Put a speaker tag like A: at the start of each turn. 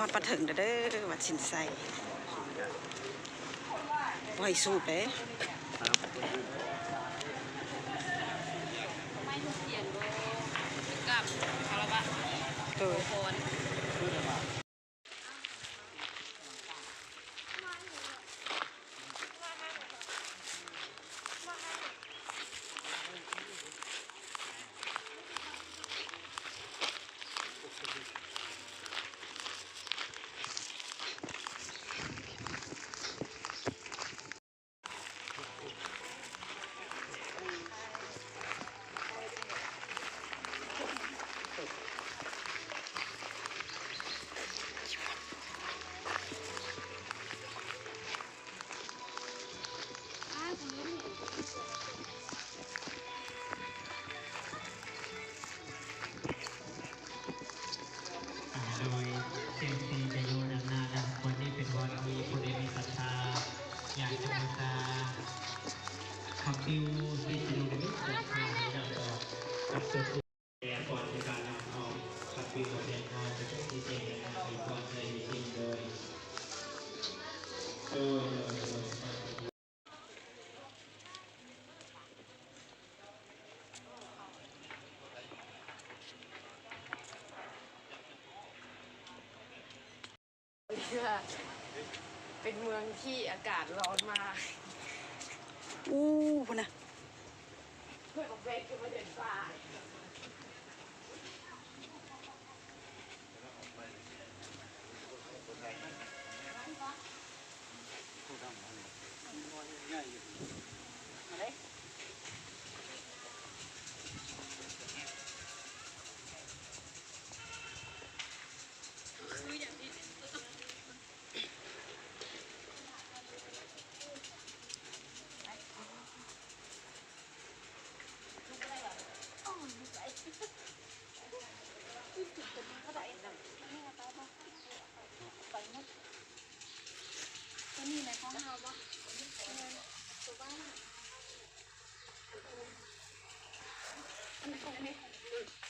A: อดปลาถึงเด้อวัดสินไซไว้สูบเด้
B: ไม่ทุกเสียงเลยกับคาราบะ
A: ตัว
B: โคน
C: โดยเซลซีจะอยู่นานๆนะคนที่เป็นคนมีผู้ใดมีศรัทธาอยากจะบูชาขับฟิวที่จะดูในมิตรของข้าแล้วก็กับตัวผู้แก่ก่อนในการนำเอาขับฟิวมาเรียนเอาจะเป็นที่เจนนะครับมีความใจจริงโดย
B: เป็นเมืองที่อากาศร้อนมาก
A: อู้พุ่นนะ
B: เพื่อนของเบสก็มาเดินป่าก็นี่ในห้องเราปะตัวบ้านอันนี้